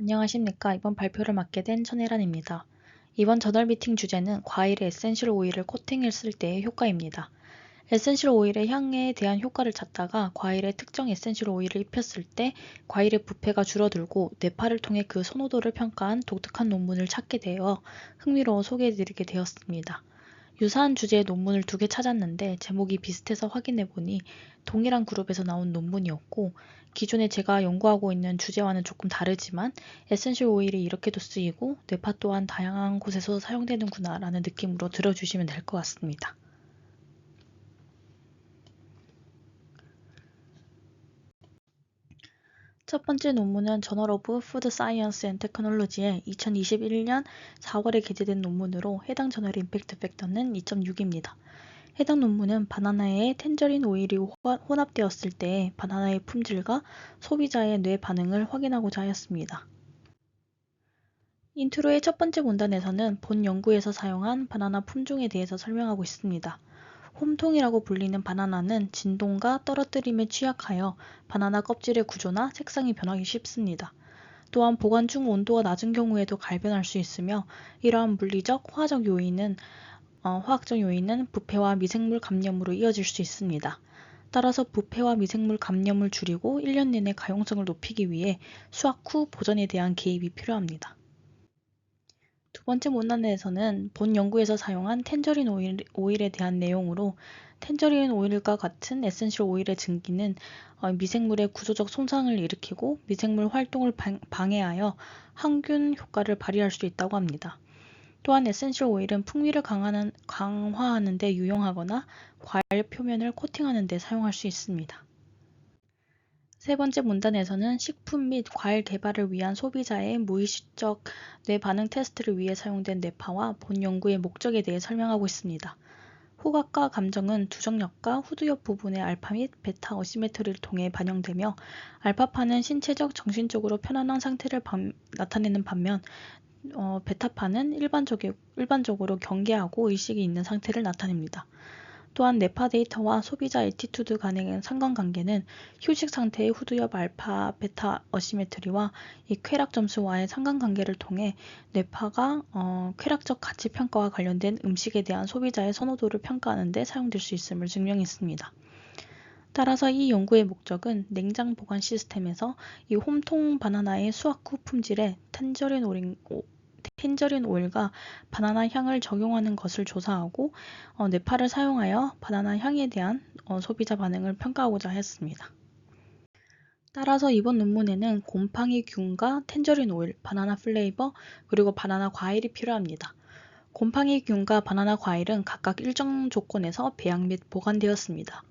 안녕하십니까. 이번 발표를 맡게 된 천혜란입니다. 이번 저널 미팅 주제는 과일의 에센셜 오일을 코팅했을 때의 효과입니다. 에센셜 오일의 향에 대한 효과를 찾다가 과일에 특정 에센셜 오일을 입혔을 때 과일의 부패가 줄어들고 뇌파를 통해 그 선호도를 평가한 독특한 논문을 찾게 되어 흥미로워 소개해드리게 되었습니다. 유사한 주제의 논문을 2개 찾았는데 제목이 비슷해서 확인해보니 동일한 그룹에서 나온 논문이었고, 기존에 제가 연구하고 있는 주제와는 조금 다르지만 에센셜 오일이 이렇게도 쓰이고 뇌파 또한 다양한 곳에서 사용되는구나 라는 느낌으로 들어주시면 될 것 같습니다. 첫 번째 논문은 저널 오브 푸드 사이언스 앤 테크놀로지의 2021년 4월에 게재된 논문으로 해당 저널의 임팩트 팩터는 2.6입니다. 해당 논문은 바나나에 텐저린 오일이 혼합되었을 때 바나나의 품질과 소비자의 뇌 반응을 확인하고자 하였습니다. 인트로의 첫 번째 문단에서는 본 연구에서 사용한 바나나 품종에 대해서 설명하고 있습니다. 홈통이라고 불리는 바나나는 진동과 떨어뜨림에 취약하여 바나나 껍질의 구조나 색상이 변하기 쉽습니다. 또한 보관 중 온도가 낮은 경우에도 갈변할 수 있으며 이러한 물리적, 화학적 요인은 부패와 미생물 감염으로 이어질 수 있습니다. 따라서 부패와 미생물 감염을 줄이고 1년 내내 가용성을 높이기 위해 수확 후 보존에 대한 개입이 필요합니다. 두 번째 문단에서는 본 연구에서 사용한 텐저린 오일에 대한 내용으로, 텐저린 오일과 같은 에센셜 오일의 증기는 미생물의 구조적 손상을 일으키고 미생물 활동을 방해하여 항균 효과를 발휘할 수 있다고 합니다. 또한 에센셜 오일은 풍미를 강화하는 데 유용하거나 과일 표면을 코팅하는 데 사용할 수 있습니다. 세 번째 문단에서는 식품 및 과일 개발을 위한 소비자의 무의식적 뇌 반응 테스트를 위해 사용된 뇌파와 본 연구의 목적에 대해 설명하고 있습니다. 후각과 감정은 두정력과 후두엽 부분의 알파 및 베타 어시메트리를 통해 반영되며, 알파파는 신체적, 정신적으로 편안한 상태를 나타내는 반면 베타파는 일반적으로 경계하고 의식이 있는 상태를 나타냅니다. 또한 뇌파 데이터와 소비자 애티튜드 간의 상관관계는 휴식 상태의 후두엽 알파 베타 어시메트리와 이 쾌락 점수와의 상관관계를 통해 뇌파가 쾌락적 가치 평가와 관련된 음식에 대한 소비자의 선호도를 평가하는 데 사용될 수 있음을 증명했습니다. 따라서 이 연구의 목적은 냉장 보관 시스템에서 이 홈통 바나나의 수확 후 품질에 텐저린 오일과 바나나 향을 적용하는 것을 조사하고 뇌파를 사용하여 바나나 향에 대한 소비자 반응을 평가하고자 했습니다. 따라서 이번 논문에는 곰팡이 균과 텐저린 오일, 바나나 플레이버, 그리고 바나나 과일이 필요합니다. 곰팡이 균과 바나나 과일은 각각 일정 조건에서 배양 및 보관되었습니다.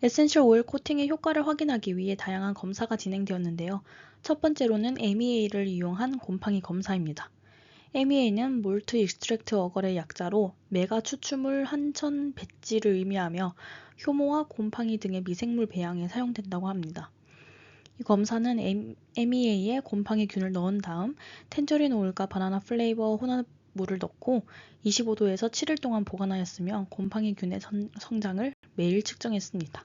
에센셜 오일 코팅의 효과를 확인하기 위해 다양한 검사가 진행되었는데요. 첫 번째로는 MEA를 이용한 곰팡이 검사입니다. MEA는 몰트 익스트랙트 어걸의 약자로 메가 추출물 한천 배지를 의미하며 효모와 곰팡이 등의 미생물 배양에 사용된다고 합니다. 이 검사는 MEA에 곰팡이 균을 넣은 다음 텐저린 오일과 바나나 플레이버 혼합물을 넣고 25도에서 7일 동안 보관하였으며 곰팡이 균의 성장을 매일 측정했습니다.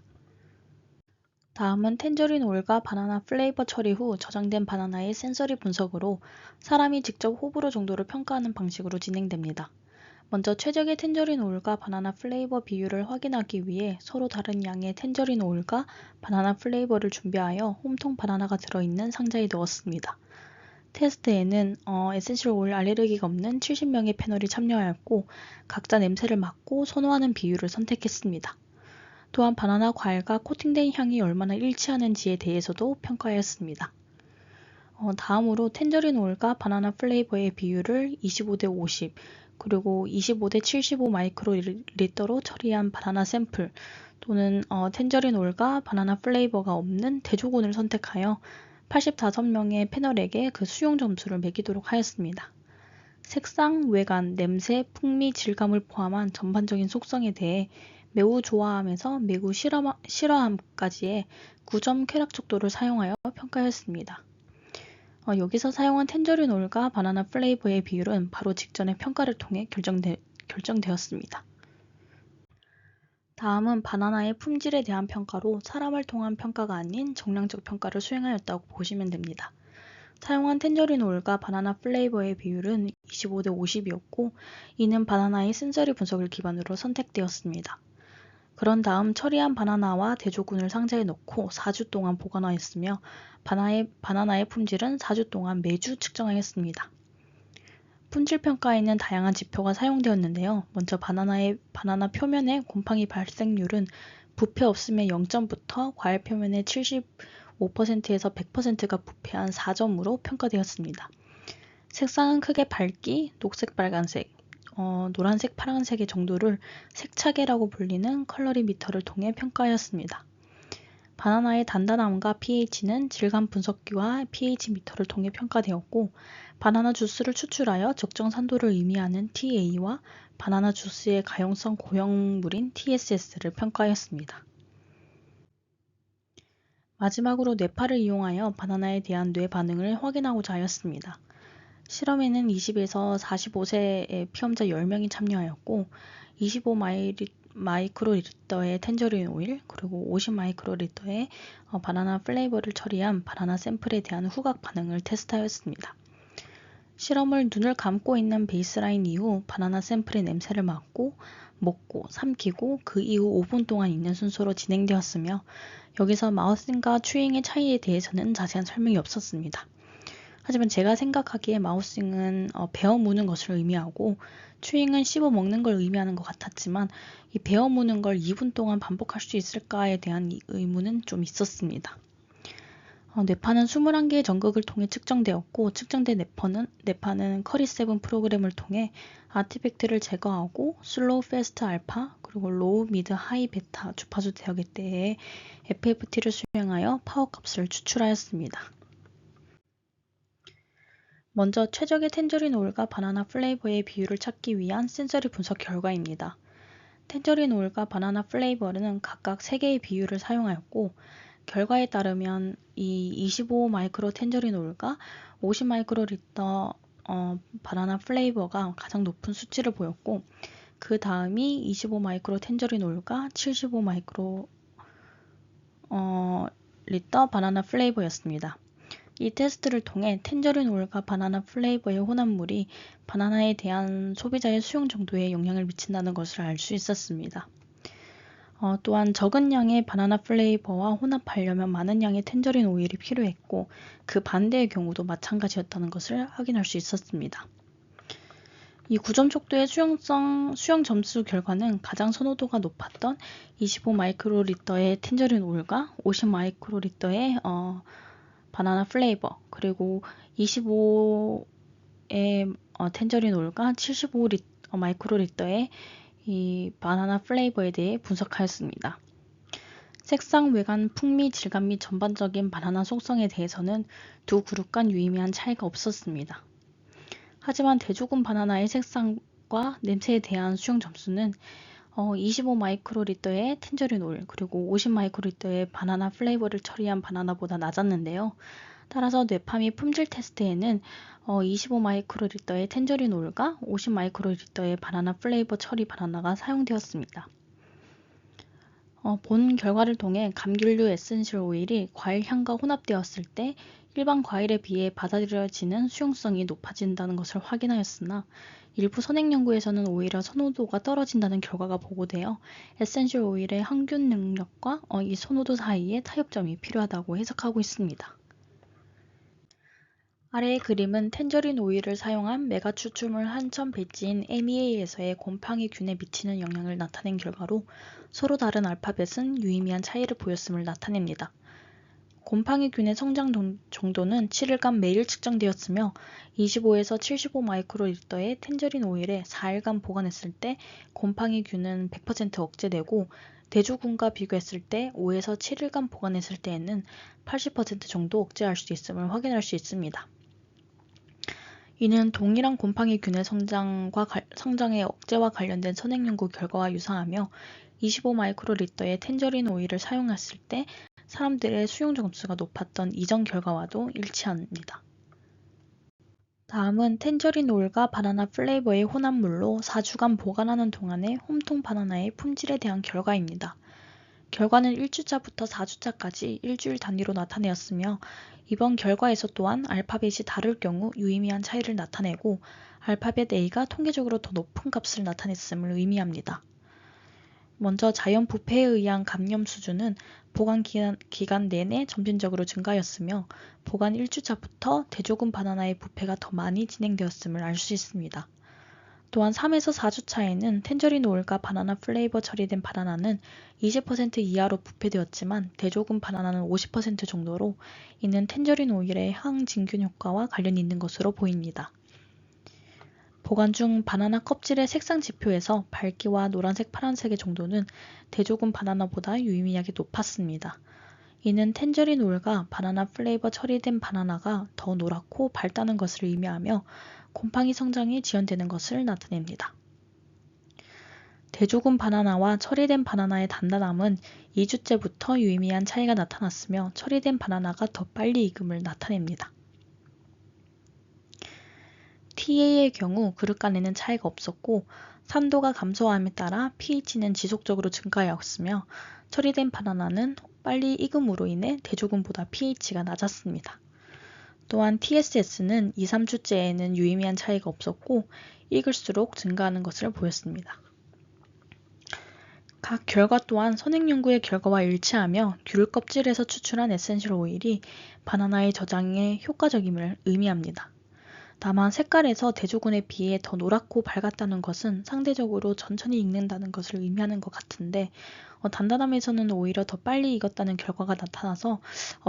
다음은 텐저린 오일과 바나나 플레이버 처리 후 저장된 바나나의 센서리 분석으로 사람이 직접 호불호 정도를 평가하는 방식으로 진행됩니다. 먼저 최적의 텐저린 오일과 바나나 플레이버 비율을 확인하기 위해 서로 다른 양의 텐저린 오일과 바나나 플레이버를 준비하여 홈통 바나나가 들어있는 상자에 넣었습니다. 테스트에는 에센셜 오일 알레르기가 없는 70명의 패널이 참여하였고 각자 냄새를 맡고 선호하는 비율을 선택했습니다. 또한 바나나 과일과 코팅된 향이 얼마나 일치하는지에 대해서도 평가하였습니다. 다음으로 텐저린 오일과 바나나 플레이버의 비율을 25대 50, 그리고 25대 75 마이크로리터로 처리한 바나나 샘플 또는 텐저린 오일과 바나나 플레이버가 없는 대조군을 선택하여 85명의 패널에게 그 수용 점수를 매기도록 하였습니다. 색상, 외관, 냄새, 풍미, 질감을 포함한 전반적인 속성에 대해 매우 좋아함에서 매우 싫어함까지의 9점 쾌락 척도를 사용하여 평가했습니다. 여기서 사용한 텐저린 오일과 바나나 플레이버의 비율은 바로 직전의 평가를 통해 결정되었습니다. 다음은 바나나의 품질에 대한 평가로 사람을 통한 평가가 아닌 정량적 평가를 수행하였다고 보시면 됩니다. 사용한 텐저린 오일과 바나나 플레이버의 비율은 25대 50이었고, 이는 바나나의 센서리 분석을 기반으로 선택되었습니다. 그런 다음 처리한 바나나와 대조군을 상자에 넣고 4주 동안 보관하였으며, 바나나의 품질은 4주 동안 매주 측정하였습니다. 품질 평가에는 다양한 지표가 사용되었는데요. 먼저 바나나 표면의 곰팡이 발생률은 부패 없음의 0점부터 과일 표면의 75%에서 100%가 부패한 4점으로 평가되었습니다. 색상은 크게 밝기, 녹색, 빨간색, 노란색, 파란색의 정도를 색차계라고 불리는 컬러리 미터를 통해 평가하였습니다. 바나나의 단단함과 pH는 질감 분석기와 pH 미터를 통해 평가되었고, 바나나 주스를 추출하여 적정 산도를 의미하는 TA와 바나나 주스의 가용성 고형물인 TSS를 평가하였습니다. 마지막으로 뇌파를 이용하여 바나나에 대한 뇌 반응을 확인하고자 하였습니다. 실험에는 20에서 45세의 피험자 10명이 참여하였고, 25 마이크로리터의 텐저린 오일, 그리고 50 마이크로리터의 바나나 플레이버를 처리한 바나나 샘플에 대한 후각 반응을 테스트하였습니다. 실험을 눈을 감고 있는 베이스라인 이후 바나나 샘플의 냄새를 맡고, 먹고, 삼키고 그 이후 5분 동안 있는 순서로 진행되었으며, 여기서 마우싱과 추잉의 차이에 대해서는 자세한 설명이 없었습니다. 하지만 제가 생각하기에 마우싱은 베어 무는 것을 의미하고, 추잉은 씹어 먹는 걸 의미하는 것 같았지만, 이 베어 무는 걸 2분 동안 반복할 수 있을까에 대한 의문은 좀 있었습니다. 뇌파는 21개의 전극을 통해 측정되었고, 측정된 뇌파는 커리7 프로그램을 통해 아티팩트를 제거하고 슬로우 패스트 알파, 그리고 로우 미드 하이 베타 주파수 대역에 FFT를 수행하여 파워 값을 추출하였습니다. 먼저 최적의 텐저린 오일과 바나나 플레이버의 비율을 찾기 위한 센서리 분석 결과입니다. 텐저린 오일과 바나나 플레이버는 각각 3개의 비율을 사용하였고, 결과에 따르면 이 25 마이크로 텐저린 오일과 50 마이크로리터 바나나 플레이버가 가장 높은 수치를 보였고, 그 다음이 25 마이크로 텐저린 오일과 75 마이크로 리터 바나나 플레이버였습니다. 이 테스트를 통해 텐저린 오일과 바나나 플레이버의 혼합물이 바나나에 대한 소비자의 수용 정도에 영향을 미친다는 것을 알 수 있었습니다. 또한 적은 양의 바나나 플레이버와 혼합하려면 많은 양의 텐저린 오일이 필요했고, 그 반대의 경우도 마찬가지였다는 것을 확인할 수 있었습니다. 이 9점 척도의 수용 점수 결과는 가장 선호도가 높았던 25 마이크로리터의 텐저린 오일과 50 마이크로리터의 바나나 플레이버, 그리고 25의 텐저린 오일과 75 마이크로리터의 이 바나나 플레이버에 대해 분석하였습니다. 색상, 외관, 풍미, 질감 및 전반적인 바나나 속성에 대해서는 두 그룹 간 유의미한 차이가 없었습니다. 하지만 대조군 바나나의 색상과 냄새에 대한 수용 점수는 25 마이크로리터의 텐저린 오일, 그리고 50 마이크로리터의 바나나 플레이버를 처리한 바나나보다 낮았는데요. 따라서 뇌파 및 품질 테스트에는 25 마이크로리터의 텐저린 오일과 50 마이크로리터의 바나나 플레이버 처리 바나나가 사용되었습니다. 본 결과를 통해 감귤류 에센셜 오일이 과일 향과 혼합되었을 때 일반 과일에 비해 받아들여지는 수용성이 높아진다는 것을 확인하였으나, 일부 선행 연구에서는 오히려 선호도가 떨어진다는 결과가 보고되어 에센셜 오일의 항균 능력과 이 선호도 사이에 타협점이 필요하다고 해석하고 있습니다. 아래의 그림은 텐저린 오일을 사용한 메가 추출물 한천 배지인 MEA에서의 곰팡이균에 미치는 영향을 나타낸 결과로, 서로 다른 알파벳은 유의미한 차이를 보였음을 나타냅니다. 곰팡이균의 성장 정도는 7일간 매일 측정되었으며, 25에서 75 마이크로리터의 텐저린 오일에 4일간 보관했을 때 곰팡이균은 100% 억제되고, 대조군과 비교했을 때 5에서 7일간 보관했을 때에는 80% 정도 억제할 수 있음을 확인할 수 있습니다. 이는 동일한 곰팡이균의 성장의 억제와 관련된 선행 연구 결과와 유사하며, 25 마이크로리터의 텐저린 오일을 사용했을 때 사람들의 수용 점수가 높았던 이전 결과와도 일치합니다. 다음은 텐저린 오일과 바나나 플레이버의 혼합물로 4주간 보관하는 동안의 홈통 바나나의 품질에 대한 결과입니다. 결과는 1주차부터 4주차까지 일주일 단위로 나타내었으며 이번 결과에서 또한 알파벳이 다를 경우 유의미한 차이를 나타내고 알파벳 A가 통계적으로 더 높은 값을 나타냈음을 의미합니다. 먼저 자연 부패에 의한 감염 수준은 보관 기간 내내 점진적으로 증가하였으며 보관 1주차부터 대조금 바나나의 부패가 더 많이 진행되었음을 알 수 있습니다. 또한 3에서 4주차에는 텐저린 오일과 바나나 플레이버 처리된 바나나는 20% 이하로 부패되었지만 대조금 바나나는 50% 정도로 이는 텐저린 오일의 항진균 효과와 관련이 있는 것으로 보입니다. 보관 중 바나나 껍질의 색상 지표에서 밝기와 노란색, 파란색의 정도는 대조금 바나나보다 유의미하게 높았습니다. 이는 텐저린 오일과 바나나 플레이버 처리된 바나나가 더 노랗고 밝다는 것을 의미하며 곰팡이 성장이 지연되는 것을 나타냅니다. 대조금 바나나와 처리된 바나나의 단단함은 2주째부터 유의미한 차이가 나타났으며 처리된 바나나가 더 빨리 익음을 나타냅니다. TA의 경우 그릇 간에는 차이가 없었고 산도가 감소함에 따라 pH는 지속적으로 증가하였으며 처리된 바나나는 빨리 익음으로 인해 대조금보다 pH가 낮았습니다. 또한 TSS는 2, 3주째에는 유의미한 차이가 없었고 익을수록 증가하는 것을 보였습니다. 각 결과 또한 선행 연구의 결과와 일치하며 귤 껍질에서 추출한 에센셜 오일이 바나나의 저장에 효과적임을 의미합니다. 다만 색깔에서 대조군에 비해 더 노랗고 밝았다는 것은 상대적으로 천천히 익는다는 것을 의미하는 것 같은데 단단함에서는 오히려 더 빨리 익었다는 결과가 나타나서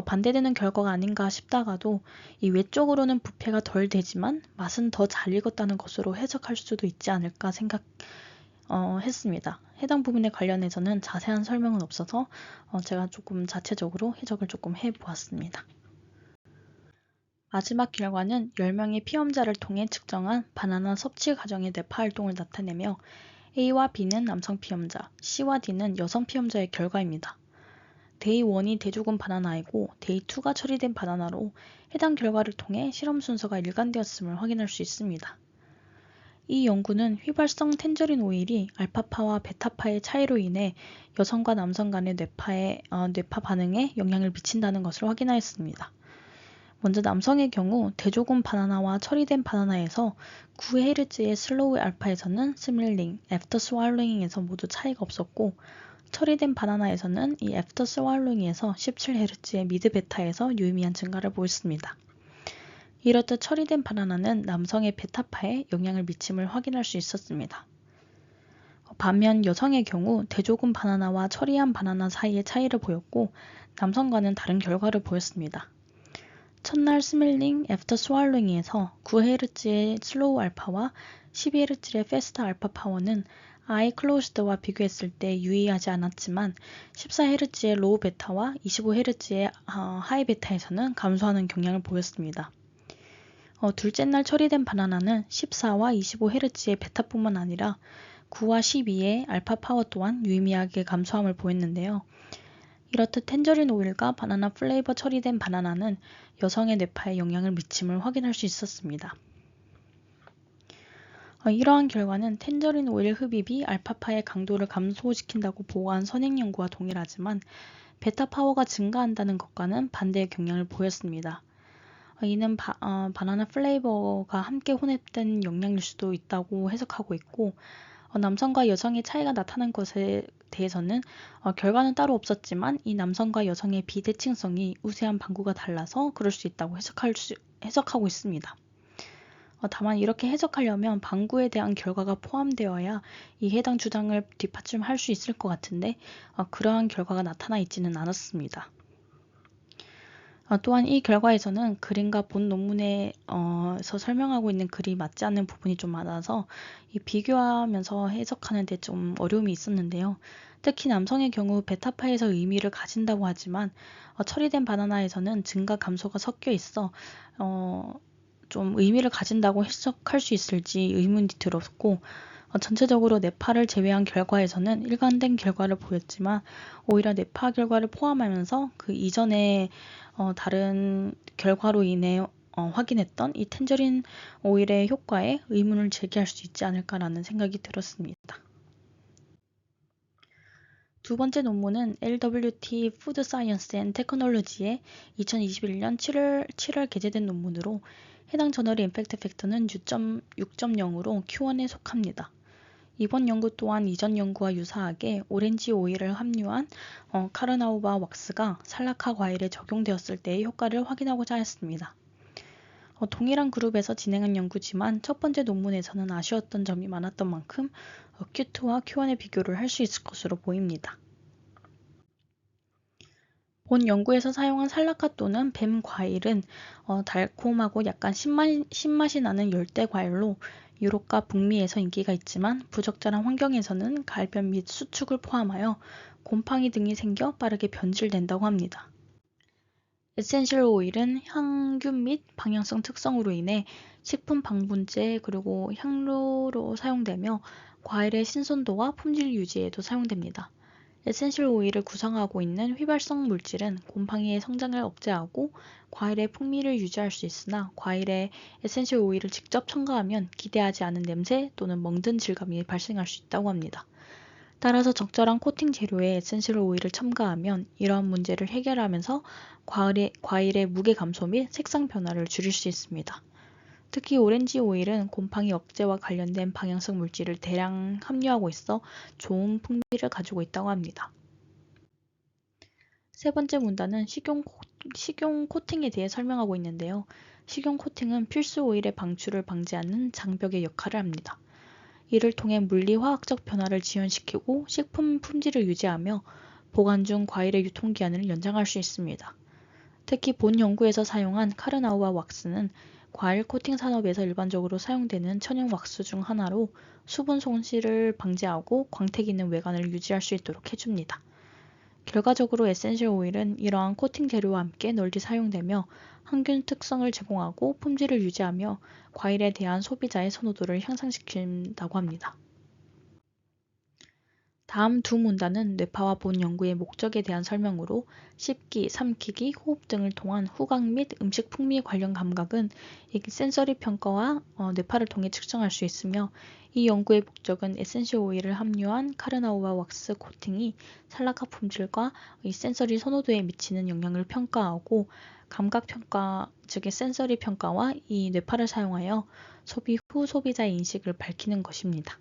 반대되는 결과가 아닌가 싶다가도 이 외적으로는 부패가 덜 되지만 맛은 더 잘 익었다는 것으로 해석할 수도 있지 않을까 했습니다. 해당 부분에 관련해서는 자세한 설명은 없어서 제가 조금 자체적으로 해석을 조금 해보았습니다. 마지막 결과는 10명의 피험자를 통해 측정한 바나나 섭취 과정의 뇌파 활동을 나타내며 A와 B는 남성 피험자, C와 D는 여성 피험자의 결과입니다. 데이 1이 대조금 바나나이고 데이 2가 처리된 바나나로 해당 결과를 통해 실험 순서가 일관되었음을 확인할 수 있습니다. 이 연구는 휘발성 텐저린 오일이 알파파와 베타파의 차이로 인해 여성과 남성 간의 뇌파 반응에 영향을 미친다는 것을 확인하였습니다. 먼저 남성의 경우 대조금 바나나와 처리된 바나나에서 9Hz의 슬로우 알파에서는 스밀링, 애프터 스왈로잉에서 모두 차이가 없었고 처리된 바나나에서는 이 애프터 스왈로잉에서 17Hz의 미드 베타에서 유의미한 증가를 보였습니다. 이렇듯 처리된 바나나는 남성의 베타파에 영향을 미침을 확인할 수 있었습니다. 반면 여성의 경우 대조금 바나나와 처리한 바나나 사이의 차이를 보였고 남성과는 다른 결과를 보였습니다. 첫날 스밀링 애프터 스왈로잉에서 9Hz의 슬로우 알파와 12Hz의 패스트 알파 파워는 아이 클로즈드와 비교했을 때 유의하지 않았지만 14Hz의 로우 베타와 25Hz의 하이 베타에서는 감소하는 경향을 보였습니다. 둘째 날 처리된 바나나는 14와 25Hz의 베타뿐만 아니라 9와 12의 알파 파워 또한 유의미하게 감소함을 보였는데요. 이렇듯 텐저린 오일과 바나나 플레이버 처리된 바나나는 여성의 뇌파에 영향을 미침을 확인할 수 있었습니다. 이러한 결과는 텐저린 오일 흡입이 알파파의 강도를 감소시킨다고 보고한 선행 연구와 동일하지만 베타 파워가 증가한다는 것과는 반대의 경향을 보였습니다. 이는 바나나 플레이버가 함께 혼합된 영향일 수도 있다고 해석하고 있고 남성과 여성의 차이가 나타난 것에 대해서는 결과는 따로 없었지만 이 남성과 여성의 비대칭성이 우세한 방구가 달라서 그럴 수 있다고 해석하고 있습니다. 다만 이렇게 해석하려면 방구에 대한 결과가 포함되어야 이 해당 주장을 뒷받침할 수 있을 것 같은데 그러한 결과가 나타나 있지는 않았습니다. 또한 이 결과에서는 그림과 본 논문에서 설명하고 있는 글이 맞지 않는 부분이 좀 많아서 비교하면서 해석하는 데 좀 어려움이 있었는데요. 특히 남성의 경우 베타파에서 의미를 가진다고 하지만 처리된 바나나에서는 증가 감소가 섞여 있어 좀 의미를 가진다고 해석할 수 있을지 의문이 들었고 전체적으로 뇌파를 제외한 결과에서는 일관된 결과를 보였지만 오히려 뇌파 결과를 포함하면서 그 이전에 다른 결과로 인해 확인했던 이 텐저린 오일의 효과에 의문을 제기할 수 있지 않을까라는 생각이 들었습니다. 두 번째 논문은 LWT 푸드 사이언스 앤 테크놀로지의 2021년 7월 게재된 논문으로 해당 저널의 임팩트 팩터는 6.0으로 Q1에 속합니다. 이번 연구 또한 이전 연구와 유사하게 오렌지 오일을 함유한 카르나우바 왁스가 살라카 과일에 적용되었을 때의 효과를 확인하고자 했습니다. 동일한 그룹에서 진행한 연구지만 첫 번째 논문에서는 아쉬웠던 점이 많았던 만큼 Q2와 Q1의 비교를 할 수 있을 것으로 보입니다. 본 연구에서 사용한 살라카 또는 뱀 과일은 달콤하고 약간 신맛이 나는 열대 과일로 유럽과 북미에서 인기가 있지만 부적절한 환경에서는 갈변 및 수축을 포함하여 곰팡이 등이 생겨 빠르게 변질된다고 합니다. 에센셜 오일은 향균 및 방향성 특성으로 인해 식품 방분제 그리고 향료로 사용되며 과일의 신선도와 품질 유지에도 사용됩니다. 에센셜 오일을 구성하고 있는 휘발성 물질은 곰팡이의 성장을 억제하고 과일의 풍미를 유지할 수 있으나 과일에 에센셜 오일을 직접 첨가하면 기대하지 않은 냄새 또는 멍든 질감이 발생할 수 있다고 합니다. 따라서 적절한 코팅 재료에 에센셜 오일을 첨가하면 이러한 문제를 해결하면서 과일의 무게 감소 및 색상 변화를 줄일 수 있습니다. 특히 오렌지 오일은 곰팡이 억제와 관련된 방향성 물질을 대량 함유하고 있어 좋은 풍미를 가지고 있다고 합니다. 세 번째 문단은 식용 코팅에 대해 설명하고 있는데요. 식용 코팅은 필수 오일의 방출을 방지하는 장벽의 역할을 합니다. 이를 통해 물리 화학적 변화를 지연시키고 식품 품질을 유지하며 보관 중 과일의 유통기한을 연장할 수 있습니다. 특히 본 연구에서 사용한 카르나우바 왁스는 과일 코팅 산업에서 일반적으로 사용되는 천연 왁스 중 하나로 수분 손실을 방지하고 광택 있는 외관을 유지할 수 있도록 해줍니다. 결과적으로 에센셜 오일은 이러한 코팅 재료와 함께 널리 사용되며 항균 특성을 제공하고 품질을 유지하며 과일에 대한 소비자의 선호도를 향상시킨다고 합니다. 다음 두 문단은 뇌파와 본 연구의 목적에 대한 설명으로 씹기, 삼키기, 호흡 등을 통한 후각 및 음식 풍미 관련 감각은 센서리 평가와 뇌파를 통해 측정할 수 있으며 이 연구의 목적은 에센셜 오일을 함유한 카르나우바 왁스 코팅이 살라카 품질과 이 센서리 선호도에 미치는 영향을 평가하고 감각 평가, 즉 센서리 평가와 이 뇌파를 사용하여 소비 후 소비자의 인식을 밝히는 것입니다.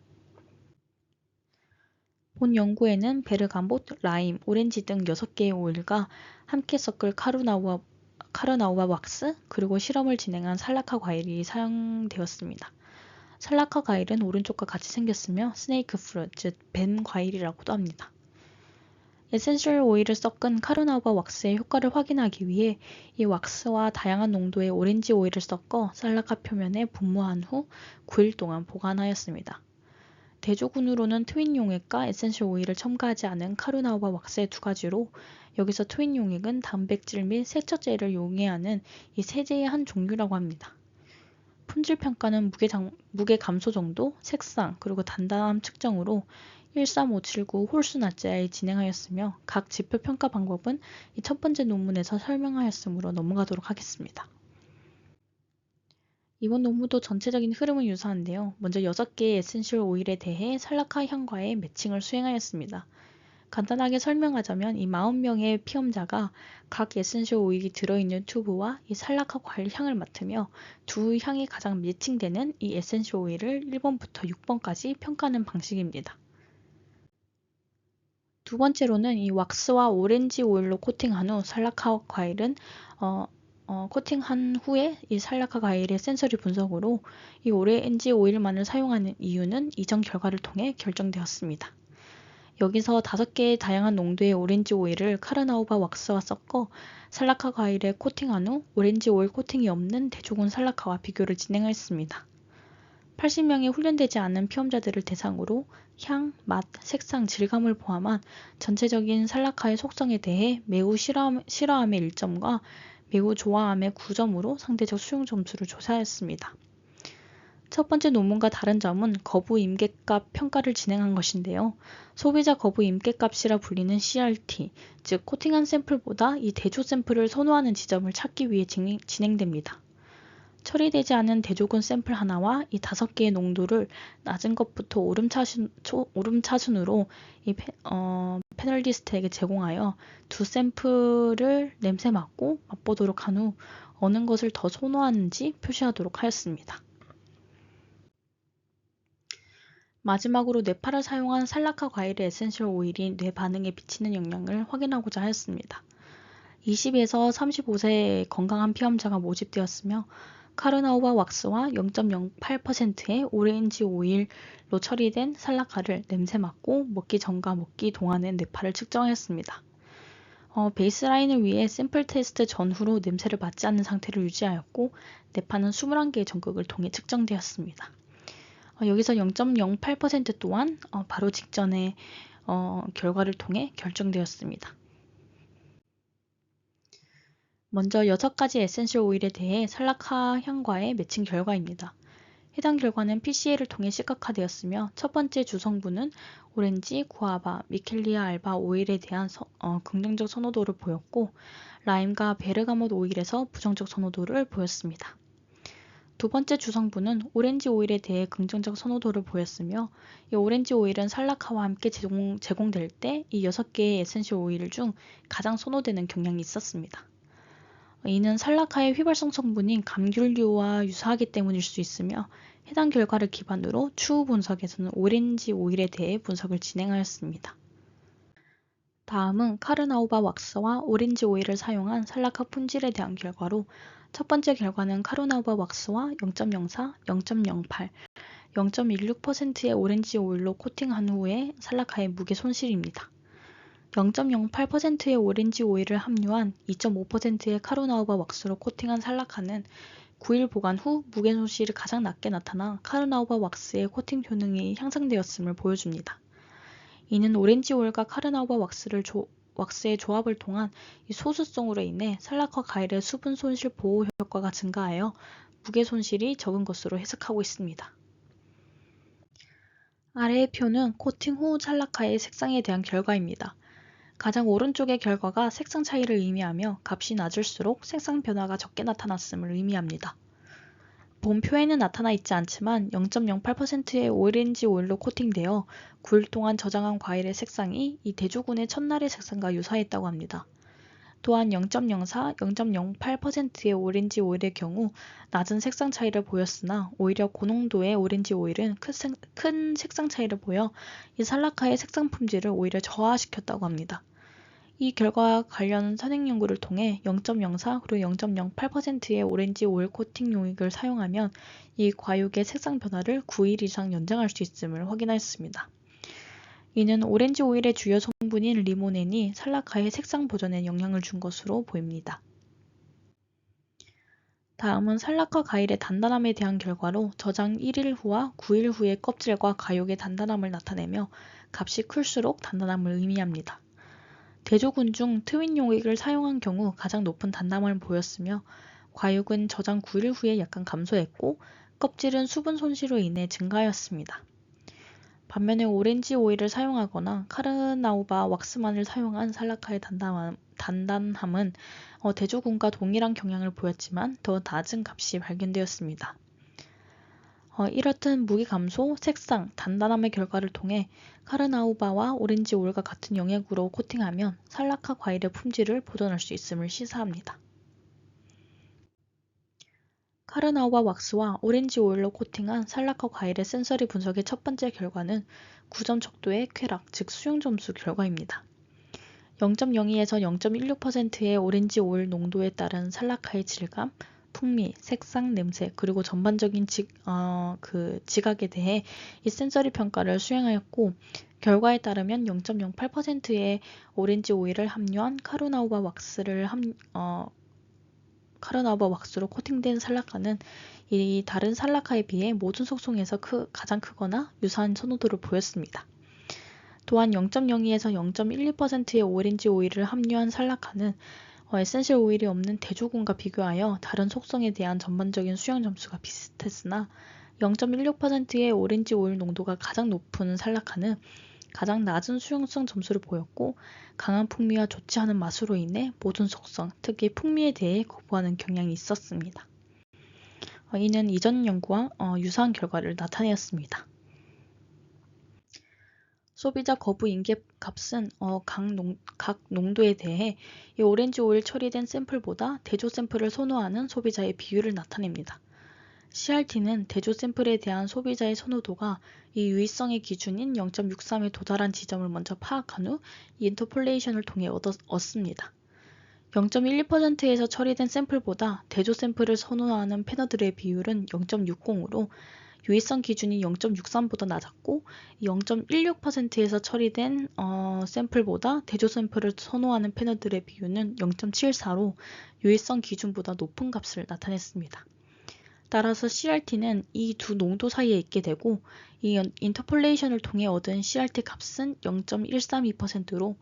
본 연구에는 베르가못, 라임, 오렌지 등 6개의 오일과 함께 섞을 카르나우바 왁스, 그리고 실험을 진행한 살라카 과일이 사용되었습니다. 살라카 과일은 오른쪽과 같이 생겼으며 스네이크 프루트, 즉 뱀 과일이라고도 합니다. 에센셜 오일을 섞은 카르나우바 왁스의 효과를 확인하기 위해 이 왁스와 다양한 농도의 오렌지 오일을 섞어 살라카 표면에 분무한 후 9일 동안 보관하였습니다. 대조군으로는 트윈 용액과 에센셜 오일을 첨가하지 않은 카르나우바 왁스의 두 가지로 여기서 트윈 용액은 단백질 및 색처제를 용해하는 이 세제의 한 종류라고 합니다. 품질 평가는 무게 감소 정도, 색상, 그리고 단단함 측정으로 13579 홀수 나짜에 진행하였으며 각 지표 평가 방법은 이 첫 번째 논문에서 설명하였으므로 넘어가도록 하겠습니다. 이번 논문도 전체적인 흐름은 유사한데요. 먼저 6개의 에센셜 오일에 대해 살라카 향과의 매칭을 수행하였습니다. 간단하게 설명하자면 이 40명의 피험자가 각 에센셜 오일이 들어있는 튜브와 이 살라카 과일 향을 맡으며 두 향이 가장 매칭되는 이 에센셜 오일을 1번부터 6번까지 평가하는 방식입니다. 두 번째로는 이 왁스와 오렌지 오일로 코팅한 후 살라카 과일은 코팅한 후에 이 살라카 과일의 센서리 분석으로 이 오렌지 오일만을 사용하는 이유는 이전 결과를 통해 결정되었습니다. 여기서 5개의 다양한 농도의 오렌지 오일을 카르나우바 왁스와 섞어 살라카 과일에 코팅한 후 오렌지 오일 코팅이 없는 대조군 살라카와 비교를 진행했습니다. 80명의 훈련되지 않은 피험자들을 대상으로 향, 맛, 색상, 질감을 포함한 전체적인 살라카의 속성에 대해 매우 싫어함의 1점과 매우 좋아함의 9점으로 상대적 수용 점수를 조사하였습니다. 첫 번째 논문과 다른 점은 거부 임계값 평가를 진행한 것인데요. 소비자 거부 임계값이라 불리는 CRT, 즉 코팅한 샘플보다 이 대조 샘플을 선호하는 지점을 찾기 위해 진행됩니다. 처리되지 않은 대조군 샘플 하나와 이 5개의 농도를 낮은 것부터 오름차순으로 패널리스트에게 제공하여 두 샘플을 냄새 맡고 맛보도록 한 후 어느 것을 더 선호하는지 표시하도록 하였습니다. 마지막으로 뇌파를 사용한 살라카 과일의 에센셜 오일이 뇌 반응에 미치는 영향을 확인하고자 하였습니다. 20에서 35세의 건강한 피험자가 모집되었으며 카르나우바 왁스와 0.08%의 오렌지 오일로 처리된 살라카를 냄새 맡고 먹기 전과 먹기 동안의 뇌파를 측정하였습니다. 베이스라인을 위해 샘플 테스트 전후로 냄새를 맡지 않는 상태를 유지하였고 뇌파는 21개의 전극을 통해 측정되었습니다. 여기서 0.08% 또한 바로 직전의 결과를 통해 결정되었습니다. 먼저 6가지 에센셜 오일에 대해 살라카 향과의 매칭 결과입니다. 해당 결과는 PCA를 통해 시각화되었으며 첫 번째 주성분은 오렌지, 구아바, 미켈리아 알바 오일에 대한 긍정적 선호도를 보였고 라임과 베르가못 오일에서 부정적 선호도를 보였습니다. 두 번째 주성분은 오렌지 오일에 대해 긍정적 선호도를 보였으며 이 오렌지 오일은 살라카와 함께 제공될 때 이 6개의 에센셜 오일 중 가장 선호되는 경향이 있었습니다. 이는 살라카의 휘발성 성분인 감귤류와 유사하기 때문일 수 있으며 해당 결과를 기반으로 추후 분석에서는 오렌지 오일에 대해 분석을 진행하였습니다. 다음은 카르나우바 왁스와 오렌지 오일을 사용한 살라카 품질에 대한 결과로 첫 번째 결과는 카르나우바 왁스와 0.04, 0.08, 0.16%의 오렌지 오일로 코팅한 후에 살라카의 무게 손실입니다. 0.08%의 오렌지 오일을 함유한 2.5%의 카르나우바 왁스로 코팅한 살라카는 9일 보관 후 무게 손실이 가장 낮게 나타나 카르나우바 왁스의 코팅 효능이 향상되었음을 보여줍니다. 이는 오렌지 오일과 카르나우바 왁스의 조합을 통한 이 소수성으로 인해 살라카 과일의 수분 손실 보호 효과가 증가하여 무게 손실이 적은 것으로 해석하고 있습니다. 아래의 표는 코팅 후 살라카의 색상에 대한 결과입니다. 가장 오른쪽의 결과가 색상 차이를 의미하며 값이 낮을수록 색상 변화가 적게 나타났음을 의미합니다. 본 표에는 나타나 있지 않지만 0.08%의 오렌지 오일로 코팅되어 9일 동안 저장한 과일의 색상이 이 대조군의 첫날의 색상과 유사했다고 합니다. 또한 0.04, 0.08%의 오렌지 오일의 경우 낮은 색상 차이를 보였으나 오히려 고농도의 오렌지 오일은 큰 색상 차이를 보여 이 살라카의 색상 품질을 오히려 저하시켰다고 합니다. 이 결과와 관련 선행 연구를 통해 0.04 그리고 0.08%의 오렌지 오일 코팅 용액을 사용하면 이 과육의 색상 변화를 9일 이상 연장할 수 있음을 확인하였습니다. 이는 오렌지 오일의 주요 성분인 리모넨이 살라카의 색상 보존에 영향을 준 것으로 보입니다. 다음은 살라카 과일의 단단함에 대한 결과로 저장 1일 후와 9일 후의 껍질과 과육의 단단함을 나타내며 값이 클수록 단단함을 의미합니다. 대조군 중 트윈 용액을 사용한 경우 가장 높은 단단함을 보였으며 과육은 저장 9일 후에 약간 감소했고 껍질은 수분 손실로 인해 증가하였습니다. 반면에 오렌지 오일을 사용하거나 카르나우바 왁스만을 사용한 살라카의 단단함은 대조군과 동일한 경향을 보였지만 더 낮은 값이 발견되었습니다. 이렇듯 무게 감소, 색상, 단단함의 결과를 통해 카르나우바와 오렌지 오일과 같은 용액으로 코팅하면 살라카 과일의 품질을 보존할 수 있음을 시사합니다. 카르나우바 왁스와 오렌지 오일로 코팅한 살라카 과일의 센서리 분석의 첫 번째 결과는 9점 척도의 쾌락, 즉 수용 점수 결과입니다. 0.02에서 0.16%의 오렌지 오일 농도에 따른 살라카의 질감, 풍미, 색상, 냄새, 그리고 전반적인 지각에 대해 이 센서리 평가를 수행하였고 결과에 따르면 0.08%의 오렌지 오일을 함유한 카르나우바 왁스로 코팅된 살라카는 이 다른 살라카에 비해 모든 속성에서 가장 크거나 유사한 선호도를 보였습니다. 또한 0.02에서 0.12%의 오렌지 오일을 함유한 살라카는 에센셜 오일이 없는 대조군과 비교하여 다른 속성에 대한 전반적인 수용 점수가 비슷했으나 0.16%의 오렌지 오일 농도가 가장 높은 살라카는 가장 낮은 수용성 점수를 보였고 강한 풍미와 좋지 않은 맛으로 인해 모든 속성, 특히 풍미에 대해 거부하는 경향이 있었습니다. 이는 이전 연구와 유사한 결과를 나타내었습니다. 소비자 거부 인계값은 각 농도에 대해 이 오렌지 오일 처리된 샘플보다 대조 샘플을 선호하는 소비자의 비율을 나타냅니다. CRT는 대조 샘플에 대한 소비자의 선호도가 이 유의성의 기준인 0.63에 도달한 지점을 먼저 파악한 후 인터폴레이션을 통해 얻습니다. 0.12%에서 처리된 샘플보다 대조 샘플을 선호하는 패널들의 비율은 0.60으로 유의성 기준이 0.63보다 낮았고 0.16%에서 처리된 샘플보다 대조 샘플을 선호하는 패널들의 비율은 0.74로 유의성 기준보다 높은 값을 나타냈습니다. 따라서 CRT는 이 두 농도 사이에 있게 되고 이 인터폴레이션을 통해 얻은 CRT 값은 0.132%로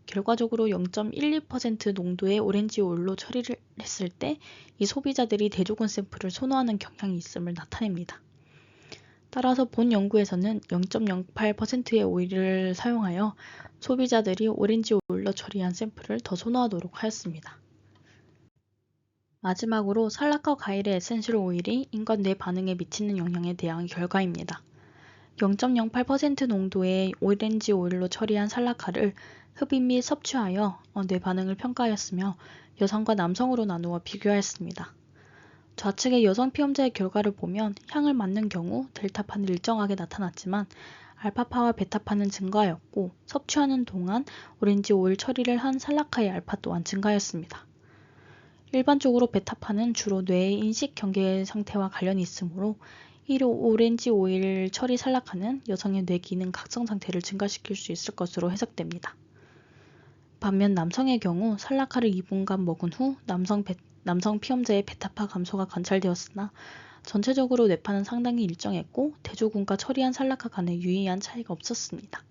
결과적으로 0.12% 농도의 오렌지 오일로 처리를 했을 때 이 소비자들이 대조군 샘플을 선호하는 경향이 있음을 나타냅니다. 따라서 본 연구에서는 0.08%의 오일을 사용하여 소비자들이 오렌지 오일로 처리한 샘플을 더 선호하도록 하였습니다. 마지막으로 살라카 과일의 에센셜 오일이 인간 뇌 반응에 미치는 영향에 대한 결과입니다. 0.08% 농도의 오렌지 오일로 처리한 살라카를 흡입 및 섭취하여 뇌 반응을 평가하였으며 여성과 남성으로 나누어 비교하였습니다. 좌측의 여성 피험자의 결과를 보면 향을 맡는 경우 델타파는 일정하게 나타났지만 알파파와 베타파는 증가하였고 섭취하는 동안 오렌지 오일 처리를 한 살라카의 알파 또한 증가하였습니다. 일반적으로 베타파는 주로 뇌의 인식 경계 상태와 관련이 있으므로 이 오렌지 오일 처리 살라카는 여성의 뇌 기능 각성 상태를 증가시킬 수 있을 것으로 해석됩니다. 반면 남성의 경우 살라카를 2분간 먹은 후 남성 피험자의 베타파 감소가 관찰되었으나 전체적으로 뇌파는 상당히 일정했고 대조군과 처리한 살라카 간에 유의한 차이가 없었습니다.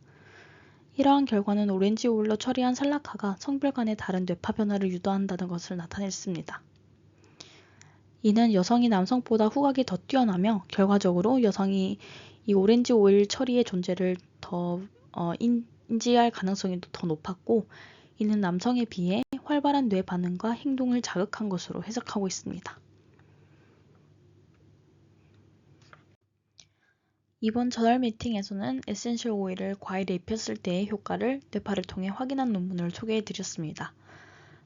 이러한 결과는 오렌지 오일로 처리한 살라카가 성별 간의 다른 뇌파 변화를 유도한다는 것을 나타냈습니다. 이는 여성이 남성보다 후각이 더 뛰어나며 결과적으로 여성이 이 오렌지 오일 처리의 존재를 더 인지할 가능성이 더 높았고 이는 남성에 비해 활발한 뇌 반응과 행동을 자극한 것으로 해석하고 있습니다. 이번 저널 미팅에서는 에센셜 오일을 과일에 입혔을 때의 효과를 뇌파를 통해 확인한 논문을 소개해 드렸습니다.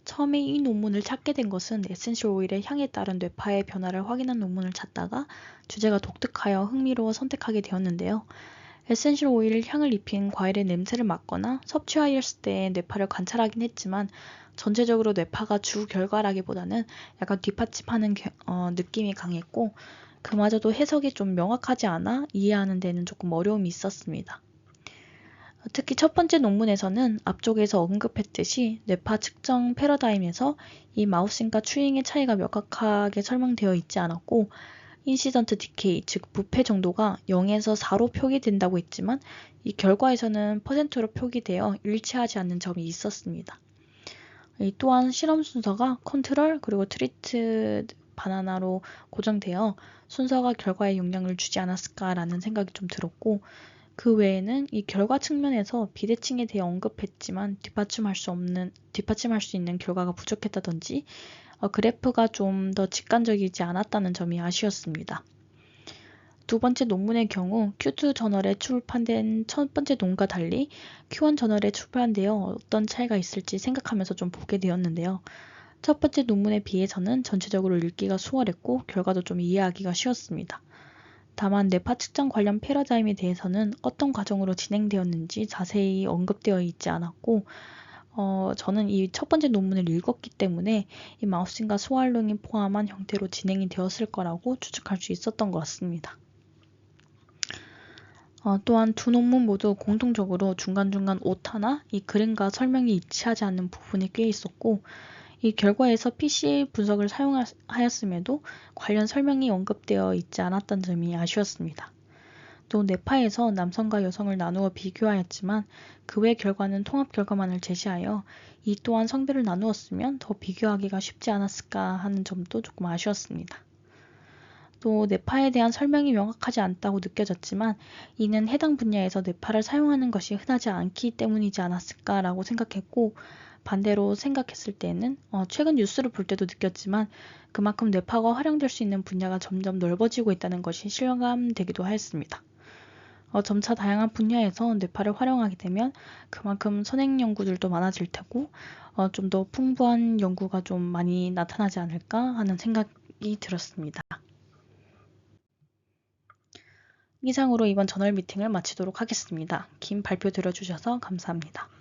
처음에 이 논문을 찾게 된 것은 에센셜 오일의 향에 따른 뇌파의 변화를 확인한 논문을 찾다가 주제가 독특하여 흥미로워 선택하게 되었는데요. 에센셜 오일을 향을 입힌 과일의 냄새를 맡거나 섭취하였을 때의 뇌파를 관찰하긴 했지만 전체적으로 뇌파가 주 결과라기보다는 약간 뒷받침하는 느낌이 강했고 그마저도 해석이 좀 명확하지 않아 이해하는 데는 조금 어려움이 있었습니다. 특히 첫 번째 논문에서는 앞쪽에서 언급했듯이 뇌파 측정 패러다임에서 이 마우싱과 추잉의 차이가 명확하게 설명되어 있지 않았고 인시던트 디케이, 즉 부패 정도가 0에서 4로 표기된다고 했지만 이 결과에서는 퍼센트로 표기되어 일치하지 않는 점이 있었습니다. 또한 실험 순서가 컨트롤 그리고 트리트 바나나로 고정되어 순서가 결과에 영향을 주지 않았을까라는 생각이 좀 들었고 그 외에는 이 결과 측면에서 비대칭에 대해 언급했지만 뒷받침할 수 있는 결과가 부족했다든지 그래프가 좀 더 직관적이지 않았다는 점이 아쉬웠습니다. 두 번째 논문의 경우 Q2 저널에 출판된 첫 번째 논과 달리 Q1 저널에 출판되어 어떤 차이가 있을지 생각하면서 좀 보게 되었는데요. 첫 번째 논문에 비해서는 전체적으로 읽기가 수월했고 결과도 좀 이해하기가 쉬웠습니다. 다만 뇌파 측정 관련 패러다임에 대해서는 어떤 과정으로 진행되었는지 자세히 언급되어 있지 않았고 저는 이 첫 번째 논문을 읽었기 때문에 이 마우싱과 스왈롱이 포함한 형태로 진행이 되었을 거라고 추측할 수 있었던 것 같습니다. 또한 두 논문 모두 공통적으로 중간중간 오타나 이 그림과 설명이 일치하지 않는 부분이 꽤 있었고 이 결과에서 PC 분석을 사용하였음에도 관련 설명이 언급되어 있지 않았던 점이 아쉬웠습니다. 또 뇌파에서 남성과 여성을 나누어 비교하였지만 그 외 결과는 통합 결과만을 제시하여 이 또한 성별을 나누었으면 더 비교하기가 쉽지 않았을까 하는 점도 조금 아쉬웠습니다. 또 뇌파에 대한 설명이 명확하지 않다고 느껴졌지만 이는 해당 분야에서 뇌파를 사용하는 것이 흔하지 않기 때문이지 않았을까라고 생각했고 반대로 생각했을 때는 최근 뉴스를 볼 때도 느꼈지만 그만큼 뇌파가 활용될 수 있는 분야가 점점 넓어지고 있다는 것이 실감되기도 하였습니다. 점차 다양한 분야에서 뇌파를 활용하게 되면 그만큼 선행 연구들도 많아질 테고 좀 더 풍부한 연구가 좀 많이 나타나지 않을까 하는 생각이 들었습니다. 이상으로 이번 저널 미팅을 마치도록 하겠습니다. 긴 발표 들어주셔서 감사합니다.